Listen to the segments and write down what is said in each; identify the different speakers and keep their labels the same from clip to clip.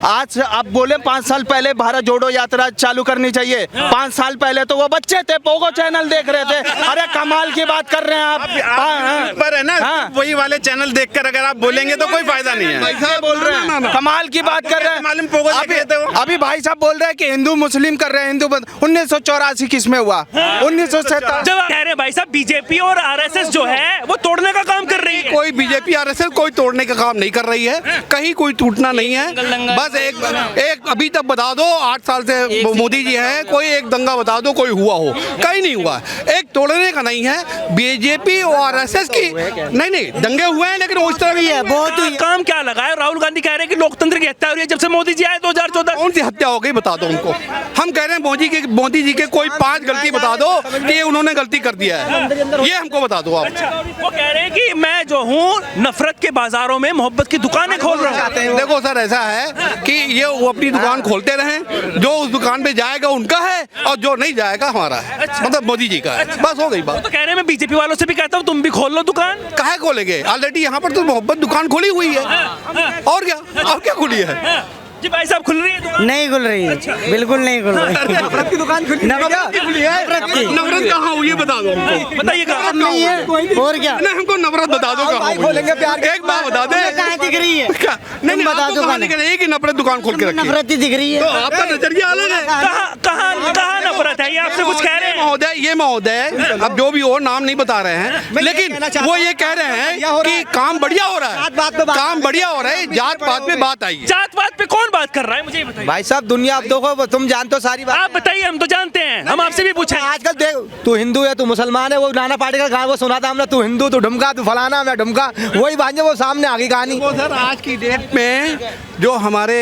Speaker 1: आज आप बोले 5 साल पहले भारत जोड़ो यात्रा चालू करनी चाहिए। 5 साल पहले तो वो बच्चे थे, पोगो चैनल देख रहे थे। अरे कमाल की बात कर रहे हैं आप।
Speaker 2: पर है ना, वही वाले चैनल देखकर अगर आप बोलेंगे तो कोई फायदा नहीं है।
Speaker 1: कैसे बोल रहे हैं, कमाल की बात कर रहे हैं।
Speaker 2: मालूम पोगो
Speaker 1: अभी भाई साहब बोल रहे हैं कि हिंदू मुस्लिम कर रहे हैं। हिंदू 1984 किस में हुआ? 1947।
Speaker 3: जब कह रहे हैं भाई साहब बीजेपी और आरएसएस जो है वो तोड़ने का काम कर रही है।
Speaker 4: कोई बीजेपी आरएसएस कोई तोड़ने का काम नहीं कर रही है, कहीं कोई टूटना नहीं है। बस एक अभी तक बता दो, 8 साल से मोदी जी हैं, कोई एक दंगा बता दो कोई हुआ हो, कहीं नहीं हुआ। एक तोड़ने का नहीं है। बीजेपी और आरएसएस की नहीं दंगे हुए हैं, लेकिन उस तरह भी है बहुत ही।
Speaker 3: काम क्या लगा है? राहुल गांधी कह रहे हैं कि लोकतंत्र की हत्या हो रही है जब से मोदी जी आए 2014।
Speaker 4: कौन सी हत्या हो गई बता दो उनको। हम कह रहे हैं मोदी जी के कोई 5 गलती बता दो कि ये उन्होंने गलती कर दिया है, ये हमको बता दो आप।
Speaker 3: वो कह रहे हैं कि मैं जो हूँ नफरत के बाजारों में मोहब्बत की दुकानें खोल रहा हूँ।
Speaker 4: देखो सर, ऐसा है कि ये वो अपनी दुकान खोलते रहें, जो उस दुकान पे जाएगा उनका है और जो नहीं जाएगा हमारा है। मतलब मोदी जी का है, बस हो गई बात।
Speaker 3: तो कह रहे हैं मैं बीजेपी वालों से भी कहता हूँ तुम भी खोल लो दुकान।
Speaker 4: काहे खोलेंगे? ऑलरेडी यहाँ पर तो मोहब्बत दुकान खुली हुई है, और क्या अब क्या खुली है?
Speaker 3: जी भाई साहब खुल रही है दुकान?
Speaker 5: नहीं खुल रही है, बिल्कुल नहीं खुल रही है।
Speaker 4: नफरत की दुकान खुली है। नफरत कहाँ हुई है बता दो हमको।
Speaker 3: बताइए कहाँ
Speaker 5: नहीं है और क्या?
Speaker 4: नहीं, हमको नफरत बता दो कहाँ खोलेंगे प्यार। एक बात बता दे,
Speaker 5: कहाँ दिख रही है?
Speaker 4: नहीं
Speaker 5: बता दो
Speaker 4: कहाँ दिख रही है कि नफरत दुकान खोल के रखी है?
Speaker 5: नफरत ही दिख रही है।
Speaker 4: तो आपका नजरिया अलग है।
Speaker 3: कहाँ नफरत है? ये आपसे कुछ कह रहे हैं?
Speaker 4: ये महोदय अब जो भी हो, नाम नहीं बता रहे हैं, लेकिन वो ये कह रहे हैं कि काम बढ़िया हो रहा है, काम बढ़िया हो रहा है, जात पात पे बात आई है।
Speaker 3: जात पात पे कौन बात कर रहा है मुझे बताइए।
Speaker 1: भाई साहब दुनिया आप देखो, तुम जानते हो सारी बात।
Speaker 3: आप बताइए, हम तो जानते हैं, हम आपसे भी पूछें।
Speaker 1: आजकल देख, तू हिंदू है, तू मुसलमान है, वो नाना पार्टी का गाना वो सुना था हमने, तू हिंदू तू ढुमका, तू फलाना मैं ढुमका, वही भांजे वो सामने आ गई कहानी।
Speaker 4: वो सर आज की डेट में जो हमारे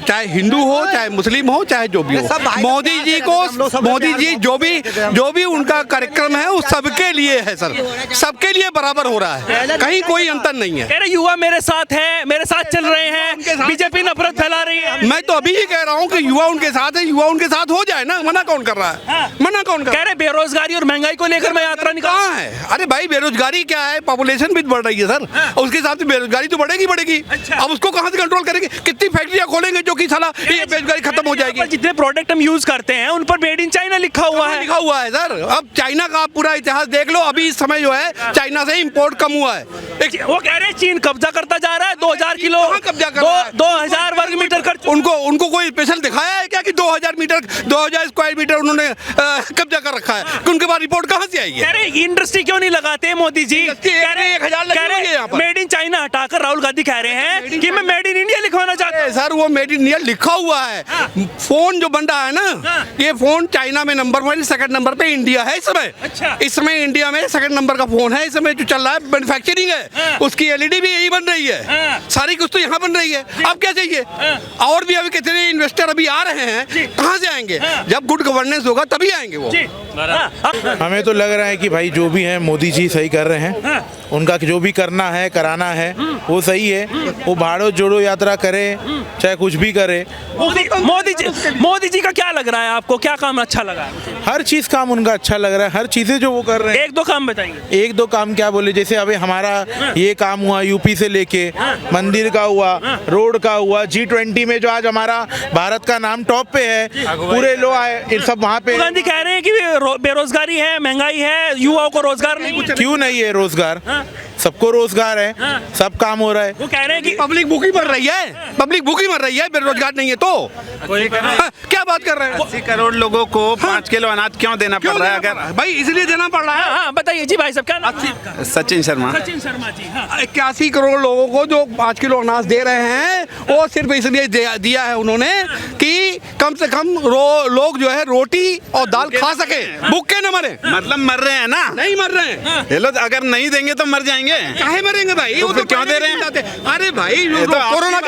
Speaker 4: चाहे हिंदू हो चाहे मुस्लिम हो चाहे जो भी हो, मोदी जी को, मोदी जी जो भी उनका कार्यक्रम है वो सबके लिए है सर, सबके लिए बराबर हो रहा है, कहीं कोई अंतर नहीं है।
Speaker 3: कह रहे युवा मेरे साथ है, मेरे साथ चल रहे हैं, बीजेपी नफरत फैला रही है।
Speaker 4: मैं तो अभी ही कह रहा हूँ कि युवा उनके साथ है, युवा उनके साथ हो जाए ना, मना कौन कर रहा है? मना कौन कर रहा है?
Speaker 3: कह रहे बेरोजगारी और महंगाई को लेकर मैं यात्रा निकाल।
Speaker 4: कहाँ है? अरे भाई बेरोजगारी क्या है, पॉपुलेशन भी बढ़ रही है सर, उसके हिसाब से बेरोजगारी तो बढ़ेगी। अब उसको कहाँ से कंट्रोल करेंगे? कितनी फैक्ट्रियाँ खोलेंगे जो कि साला ये बेरोजगारी खत्म हो जाएगी?
Speaker 3: जितने प्रोडक्ट हम यूज करते हैं उन पर मेड इन चाइना लिखा हुआ है
Speaker 4: सर। अब चाइना का आप पूरा इतिहास देख लो, अभी इस समय जो है चाइना से इंपोर्ट कम हुआ है।
Speaker 3: वो कह रहे हैं चीन कब्जा करता जा रहा है, 2000 किलो
Speaker 4: कब्जा कर रहा है?
Speaker 3: 2000 वर्ग मीटर कर।
Speaker 4: उनको कोई स्पेशल दिखाया है क्या कि 2000 स्क्वायर मीटर उन्होंने कब्जा कर रखा है? उनके बाद रिपोर्ट कहाँ से आई है?
Speaker 3: कह रहे इंडस्ट्री क्यों नहीं लगाते मोदी जी? कह रहे मेड इन चाइना हटाकर राहुल गांधी कह रहे हैं कि मैं मेड इन इंडिया लिखवाना चाहता हूं।
Speaker 4: सर वो मेड इन इंडिया लिखा हुआ है। फोन जो बन रहा है ना, ये फोन चाइना में नंबर 1, सेकंड नंबर पे इंडिया है इस समय। इस समय इंडिया में सेकंड नंबर का फोन है, इस समय जो चल रहा है मैन्युफैक्चरिंग है, उसकी एलईडी भी यही बन रही है, सारी कुछ तो यहाँ बन रही है। अब क्या चाहिए? और भी अभी कितने इन्वेस्टर अभी आ रहे हैं, कहाँ से आएंगे? जब गुड गवर्नेंस होगा तभी आएंगे वो।
Speaker 6: हमें तो लग रहा है कि भाई जो भी है मोदी जी सही कर रहे हैं, उनका जो भी करना है कराना है वो सही है। वो भारत जोड़ो यात्रा करे चाहे कुछ भी करे।
Speaker 3: मोदी जी का क्या लग रहा है आपको? क्या काम अच्छा लगा है?
Speaker 6: हर चीज काम उनका अच्छा लग रहा है, हर चीजें जो वो कर रहे हैं।
Speaker 3: एक दो काम बताइए।
Speaker 6: एक दो काम क्या बोले, जैसे अभी हमारा ये काम हुआ यूपी से लेके, मंदिर का हुआ, रोड का हुआ, G20 में जो आज हमारा भारत का नाम टॉप पे है, पूरे लोग आए सब वहाँ पे।
Speaker 3: गांधी कह रहे हैं कि बेरोजगारी है, महंगाई है, युवाओं को रोजगार नहीं।
Speaker 6: क्यों नहीं है रोजगार? सबको रोजगार है, सब काम हो रहा है।
Speaker 3: वो कह रहे हैं कि
Speaker 4: पब्लिक भूखी मर रही है, पब्लिक भूखी मर रही है, बेरोजगार नहीं है तो क्या बात कर रहे हैं?
Speaker 2: 80 करोड़ लोगों को 5 किलो अनाज क्यों देना पड़ रहा है? अगर
Speaker 4: भाई इसलिए देना पड़ रहा है।
Speaker 3: हाँ बताइए जी भाई साहब, क्या नाम है?
Speaker 2: सचिन शर्मा।
Speaker 3: सचिन शर्मा जी।
Speaker 4: 81 करोड़ लोगों को जो 5 किलो अनाज दे रहे हैं, वो सिर्फ इसलिए दिया है उन्होंने कि कम से कम लोग जो है रोटी और दाल खा सके, भूखे न मरे।
Speaker 2: मतलब मर रहे हैं ना?
Speaker 4: नहीं मर रहे हैं।
Speaker 2: ये लोग अगर नहीं देंगे तो मर जाएंगे।
Speaker 4: काहे मरेंगे भाई? वो तो
Speaker 2: क्यों दे रहे हैं?
Speaker 4: अरे भाई
Speaker 2: कोरोना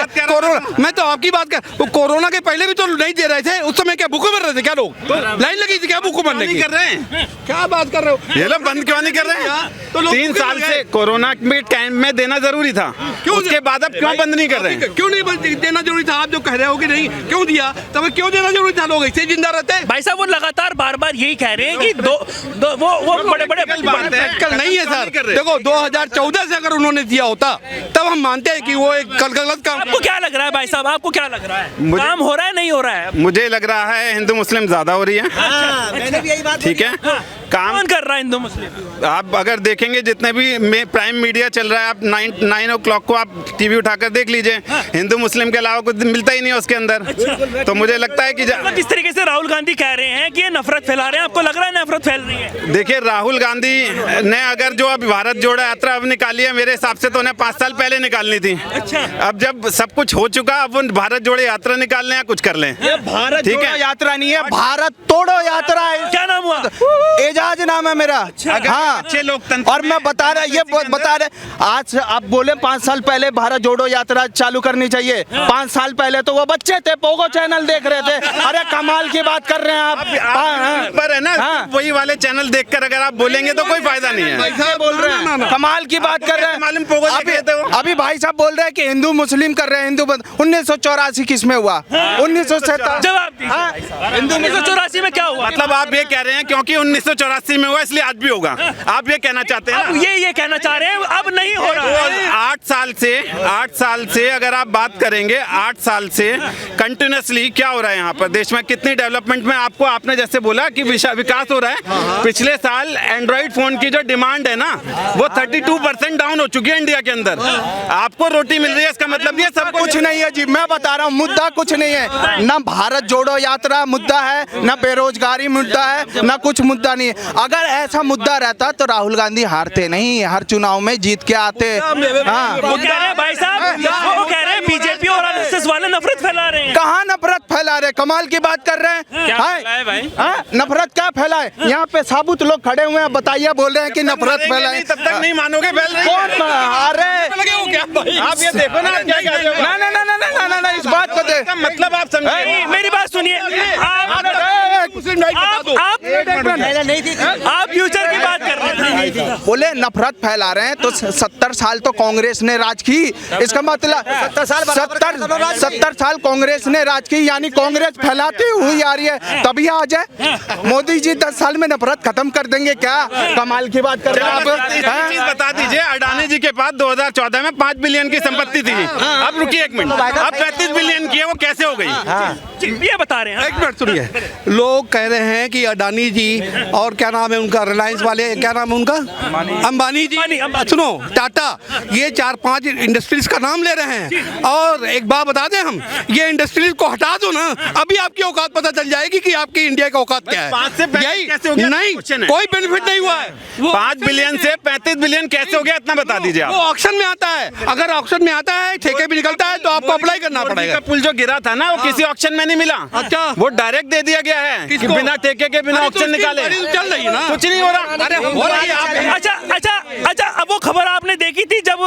Speaker 4: मैं तो आपकी बात कर, कोरोना के पहले भी तो नहीं दे रहे थे, उस समय क्या भूखे मर रहे थे क्या लोग? लाइन लगी थी क्या भूखे मरने की?
Speaker 2: कर रहे हैं।
Speaker 4: क्या बात कर रहे हो?
Speaker 2: ये लोग बंद क्यों नहीं कर रहे हैं?
Speaker 4: तो
Speaker 2: 3 साल से कोरोना में टाइम में देना जरूरी था, उसके बाद अब क्यों बंद नहीं कर रहे हैं?
Speaker 4: क्यों नहीं देना जरूरी था? आप जो कह रहे हो कि नहीं क्यों दिया, तब क्यों देना जरूरी था? लोग ऐसे जिंदा रहते।
Speaker 3: भाई साहब वो लगातार बार-बार यही कह रहे हैं कि वो बड़े-बड़े
Speaker 4: प्रैक्टिकल नहीं है सर। देखो 2014 से अगर उन्होंने दिया होता तब हम मानते हैं कि वो एक गलत काम।
Speaker 3: आपको क्या लग रहा है भाई साहब, आपको क्या लग रहा है, काम हो रहा है नहीं हो रहा है?
Speaker 2: मुझे लग रहा है हिंदू मुस्लिम ज्यादा हो रही है।
Speaker 5: मैंने भी यही बात
Speaker 2: ठीक है, काम
Speaker 3: कौन कर रहा है हिंदू मुस्लिम?
Speaker 2: आप अगर देखेंगे जितने भी प्राइम मीडिया चल रहा है, आप 9 o'clock को आप टीवी उठाकर देख लीजिए, हिंदू मुस्लिम के अलावा कुछ मिलता ही नहीं है उसके अंदर। तो मुझे लगता है कि
Speaker 3: किस तरीके से राहुल गांधी कह रहे हैं कि ये नफरत फैला रहे हैं, आपको लग रहा है नफरत फैल रही है?
Speaker 2: देखिए, राहुल गांधी ने अगर जो अब भारत जोड़ो यात्रा अब निकाली है, मेरे हिसाब से तो उन्हें 5 साल पहले निकालनी थी।
Speaker 3: अच्छा।
Speaker 2: अब जब सब कुछ हो चुका, अब वो भारत जोड़ो यात्रा निकाल लें या कुछ कर लें।
Speaker 1: भारत
Speaker 2: ठीक
Speaker 1: जोड़ो
Speaker 2: है,
Speaker 1: यात्रा नहीं है, भारत तोड़ो यात्रा है।
Speaker 3: क्या नाम हुआ?
Speaker 1: एजाज नाम है मेरा। हाँ,
Speaker 2: अच्छे लोकतंत्र
Speaker 1: और मैं बता रहे आज आप बोले 5 साल पहले भारत जोड़ो यात्रा चालू करनी चाहिए। 5 साल पहले तो वो बच्चे थे, पोगो चैनल देख रहे थे। अरे कमाल की बात कर रहे हैं आप।
Speaker 2: पर है ना, वही वाले चैनल देखकर अगर आप बोलेंगे तो कोई फायदा नहीं है।
Speaker 1: बोल रहे हैं कमाल की बात कर रहे हैं।
Speaker 2: मालूम पोगो देख रहे थे वो?
Speaker 1: अभी भाई साहब बोल रहे हैं कि हिंदू मुस्लिम कर रहे हैं। 1984 किस में हुआ? 1947।
Speaker 3: जवाब दीजिए। हिंदू 1984 में क्या हुआ?
Speaker 2: मतलब आप ये कह रहे हैं क्योंकि 1984 में हुआ इसलिए आज भी होगा, आप ये कहना चाहते हैं
Speaker 3: अब
Speaker 2: ना?
Speaker 3: ये कहना चाह रहे हैं अब नहीं हो रहा है।
Speaker 2: 8 साल से अगर आप बात करेंगे, 8 साल से कंटिन्यूसली क्या हो रहा है यहाँ पर देश में, कितनी डेवलपमेंट में आपने जैसे बोला कि विकास हो रहा है। पिछले साल एंड्रॉइड फोन की जो डिमांड है ना, वो 32% डाउन हो चुकी है इंडिया के अंदर। आपको रोटी मिल रही है, इसका मतलब ये सब
Speaker 1: कुछ नहीं है जी, मैं बता रहा हूँ, मुद्दा कुछ नहीं है। ना भारत जोड़ो यात्रा मुद्दा है, ना बेरोजगारी मुद्दा है, ना कुछ मुद्दा नहीं है। अगर ऐसा मुद्दा रहता तो राहुल गांधी हारते नहीं, हर चुनाव में जीत के आते। हाँ,
Speaker 3: वो कह रहे हैं भाई साहब, वो कह रहे हैं बीजेपी और आरएसएस वाले नफरत फैला रहे हैं।
Speaker 1: कहाँ नफरत फैला रहे? कमाल की बात कर रहे हैं।
Speaker 3: क्या फैलाए भाई?
Speaker 1: हाँ, नफरत क्या फैलाए? यहाँ पे साबुत लोग खड़े हुए हैं, बताइए, बोल रहे हैं कि नफरत फैलाए।
Speaker 2: तब तक नहीं मानोगे, फैल रही है।
Speaker 1: कौन? अरे
Speaker 2: आप ये देखो ना, आप क्या कह रहे हो?
Speaker 1: ना, इस बात को देख।
Speaker 2: मतलब आप समझे,
Speaker 3: मेरी बात सुनिए, आप फ्यूचर की बात कर रहे थे।
Speaker 1: बोले नफरत फैला रहे हैं तो 70 साल तो कांग्रेस ने राज की। इसका मतलब 70 साल कांग्रेस ने राज की, यानी कांग्रेस फैलाती हुई आ रही है। तभी आ जाए मोदी जी 10 साल में नफरत खत्म कर देंगे क्या? कमाल की बात कर रहे हैं आप।
Speaker 2: चीज बता दीजिए, अडानी जी के पास 2014 में 5 बिलियन की संपत्ति थी। अब रुकिए एक मिनट, अब 35 बिलियन की है, वो कैसे हो गई?
Speaker 3: ये बता रहे हैं।
Speaker 4: एक मिनट सुनिए, लोग कह रहे हैं कि अडानी जी और क्या नाम है उनका, रिलायंस वाले, क्या नाम है उनका, अंबानी जी, सुनो, टाटा, ये 4-5 इंडस्ट्रीज का नाम ले रहे हैं। और एक बात बता दें, हम ये इंडस्ट्रीज को हटा दो ना, अभी आपकी औकात पता चल जाएगी कि आपकी इंडिया का औकात क्या है। यही नहीं, कोई बेनिफिट नहीं हुआ है।
Speaker 2: 5 बिलियन से 35 बिलियन कैसे हो गया, इतना बता दीजिए
Speaker 4: वो
Speaker 2: आप।
Speaker 4: ऑक्शन में आता है, अगर ऑक्शन में आता है, ठेके भी निकलता है, तो आपको अप्लाई करना पड़ेगा।
Speaker 2: का पुल जो गिरा था ना, वो किसी ऑक्शन में नहीं मिला।
Speaker 4: अच्छा,
Speaker 2: वो डायरेक्ट दे दिया गया है कि बिना ठेके के, बिना ऑक्शन निकाले।
Speaker 4: चल रही है ना,
Speaker 2: कुछ नहीं हो रहा।
Speaker 4: अरे हो रही है।
Speaker 3: अच्छा, अब वो खबर आपने देखी थी जब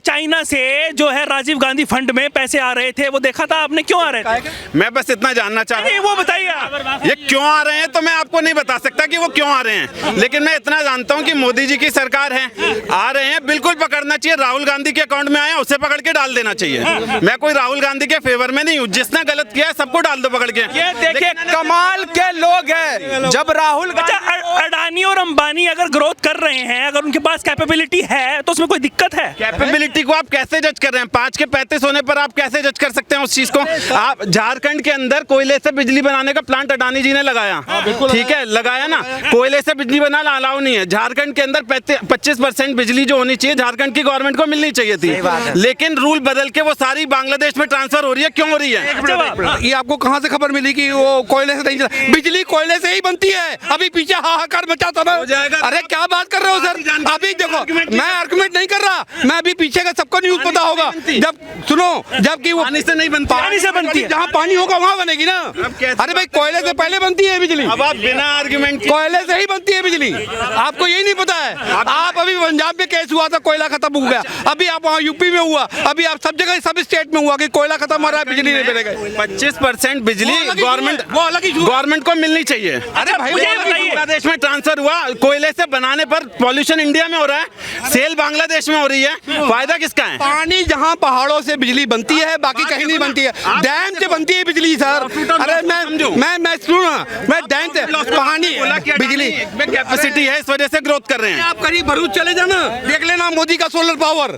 Speaker 3: चाइना से जो है राजीव गांधी फंड में पैसे आ रहे थे, वो देखा था आपने? क्यों आ रहे थे?
Speaker 2: मैं बस इतना जानना चाह रहा हूँ,
Speaker 3: वो बताइए आप।
Speaker 2: ये क्यों आ रहे हैं तो मैं आपको नहीं बता सकता कि वो क्यों आ रहे हैं, लेकिन मैं इतना जानता हूँ कि मोदी जी की सरकार है, आ रहे हैं, बिल्कुल पकड़ना चाहिए। राहुल गांधी के अकाउंट में आया, उसे पकड़ के डाल देना चाहिए। मैं कोई राहुल गांधी के फेवर में नहीं हूँ, जिसने गलत किया है सबको डाल दो पकड़ के।
Speaker 1: ये देखिए कमाल के लोग हैं। जब राहुल
Speaker 3: अडानी और अंबानी अगर ग्रोथ कर रहे हैं, अगर उनके पास कैपेबिलिटी है, तो उसमें कोई दिक्कत है?
Speaker 2: कैपेबिलिटी को आप कैसे जज कर रहे हैं? 5 के 35 होने पर आप कैसे जज कर सकते हैं उस चीज को? आप झारखंड के अंदर कोयले से बिजली बनाने का प्लांट अडानी जी ने लगाया, ठीक है, लगाया ना। कोयले से बिजली बनाना अलाउ नहीं है। झारखंड के अंदर 25% बिजली जो होनी चाहिए झारखंड की गवर्नमेंट को मिलनी चाहिए थी, लेकिन रूल बदल के वो सारी बांग्लादेश में ट्रांसफर हो रही है। क्यों हो रही है?
Speaker 4: ये आपको कहाँ से खबर मिली कि वो कोयले से नहीं चला? बिजली कोयले से ही बनती है। अभी पीछे हाहाकार मचा था ना। अरे क्या बात कर रहे हो सर? अभी देखो, मैं आर्गुमेंट नहीं कर रहा, मैं अभी पीछे का सबको न्यूज पता होगा। जब सुनो, जबकि वो
Speaker 2: पानी से नहीं बनती,
Speaker 3: पानी से बनती है।
Speaker 4: जहाँ पानी होगा वहाँ बनेगी ना। अरे भाई, कोयले से पहले बनती है बिजली।
Speaker 2: अब आप बिना आर्गुमेंट
Speaker 4: कोयले से ही बनती है बिजली, आपको यही नहीं पता है? आप अभी पंजाब में केस हुआ था, कोयला खत्म हो गया। अभी आप वहाँ यूपी में हुआ, अभी आप सब जगह, सब स्टेट में हुआ कि कोयला खत्म हो रहा है, बिजली नहीं मिलेगा।
Speaker 2: 25% बिजली गवर्नमेंट को मिलनी चाहिए।
Speaker 4: अरे भाई,
Speaker 3: मुझे बताइए,
Speaker 2: बांग्लादेश में ट्रांसफर हुआ, कोयले से बनाने पर पॉल्यूशन इंडिया में हो रहा है, सेल बांग्लादेश में हो रही है, फायदा किसका है?
Speaker 4: पानी जहाँ पहाड़ों से बिजली बनती है, बाकी कहीं नहीं बनती है। डैम से बनती है बिजली सर। अरे मैं सुनो, मैं डैम से पानी बिजली
Speaker 2: कैपेसिटी है, इस वजह से ग्रोथ कर रहे हैं।
Speaker 4: आप करीब भरूच चले जाना, देख लेना मोदी का सोलर पावर,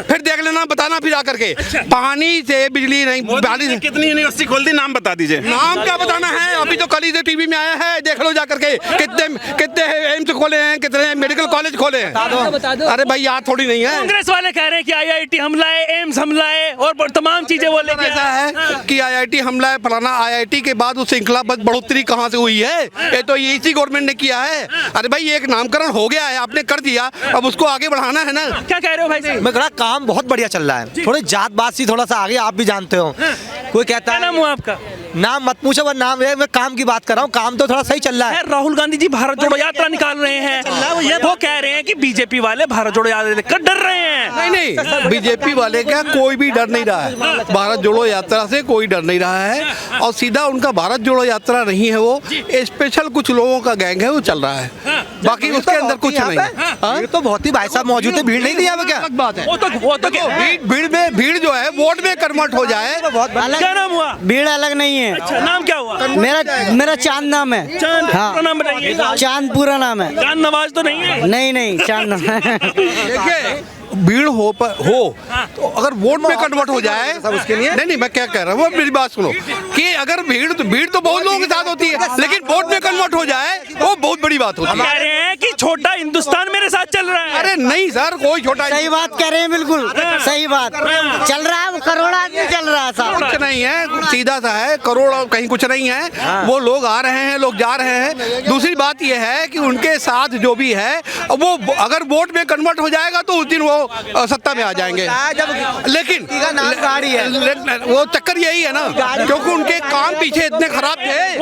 Speaker 4: फिर देख लेना, बताना फिर आकर के पानी से बिजली नहीं।
Speaker 2: मोदी ने कितनी यूनिवर्सिटी खोल दी, नाम बता दीजिए।
Speaker 4: नाम क्या बताना है, अभी तो कल ही से टीवी में आया है, देख लो जाकर के कितने एम्स खोले हैं, कितने मेडिकल कॉलेज खोले हैं। अरे भाई यार थोड़ी नहीं है।
Speaker 3: कांग्रेस वाले कह रहे हैं कि IIT हमला है, एम्स हमला है और तमाम चीजें वो लेके
Speaker 4: ऐसा है कि IIT हमला है, फलाना IIT के बाद उस श्रृंखला बढ़ोतरी कहाँ से हुई है? ये तो इसी गवर्नमेंट ने किया है। अरे भाई एक नामकरण हो गया है, आपने कर दिया, अब उसको आगे बढ़ाना है ना।
Speaker 3: क्या कह रहे हो भाई साहब?
Speaker 7: मैं कह रहा काम बहुत बढ़िया चल रहा है, थोड़ी जात बात सी थोड़ा सा आगे, आप भी जानते हो। कोई कहता
Speaker 3: क्या
Speaker 7: है
Speaker 3: नाम हुआ आपका?
Speaker 7: नाम मत पूछो, पर नाम है, मैं काम की बात कर रहा हूँ, काम तो थोड़ा सही चल रहा है।
Speaker 3: राहुल गांधी जी भारत जोड़ो यात्रा निकाल रहे हैं, वो कह रहे हैं कि बीजेपी वाले भारत जोड़ो यात्रा लेकर डर रहे हैं।
Speaker 4: नहीं, बीजेपी वाले का कोई भी डर नहीं रहा है, भारत जोड़ो यात्रा से कोई डर नहीं रहा है। और सीधा उनका भारत जोड़ो यात्रा नहीं है, वो स्पेशल कुछ लोगों का गैंग है, वो चल रहा है, बाकी उसके अंदर कुछ नहीं है।
Speaker 7: भीड़ तो बहुत ही भाई साहब मौजूद है, भीड़ नहीं दिया क्या?
Speaker 4: अलग बात है,
Speaker 3: वो तो
Speaker 4: भीड़ जो है वोट में कन्वर्ट हो जाए।
Speaker 3: क्या नाम हुआ?
Speaker 5: भीड़ अलग नहीं है।
Speaker 3: अच्छा, नाम क्या हुआ?
Speaker 5: मेरा चांद नाम है।
Speaker 3: चांद
Speaker 5: हाँ।
Speaker 3: पूरा नाम बताइए।
Speaker 5: चांद पूरा नाम है।
Speaker 3: चांद नवाज तो नहीं है?
Speaker 5: नहीं चांद नाम है।
Speaker 4: देखिए भीड़ हो तो अगर वोट में कन्वर्ट हो जाए उसके लिए नहीं मैं क्या कह रहा हूँ, मेरी बात सुनो कि अगर भीड़ तो बहुत लोगों के साथ होती है, लेकिन वोट में कन्वर्ट हो जाए वो बहुत बड़ी बात होती है।
Speaker 3: कह रहे हैं कि छोटा हिंदुस्तान मेरे साथ चल रहा है।
Speaker 4: अरे नहीं सर, कोई छोटा
Speaker 5: सही बात कह रहे हैं, बिल्कुल सही बात चल रहा है, वो करोड़ आदमी चल रहा है साहब।
Speaker 4: कुछ नहीं है, सीधा सा है, करोड़ और कहीं कुछ नहीं है। वो लोग आ रहे हैं, लोग जा रहे हैं। दूसरी बात ये है कि उनके साथ जो भी है वो अगर वोट में कन्वर्ट हो जाएगा तो उस दिन वो सत्ता में आ जाएंगे। लेकिन
Speaker 7: गाड़ी है,
Speaker 4: वो चक्कर यही है ना, क्योंकि उनके काम पीछे इतने खराब थे।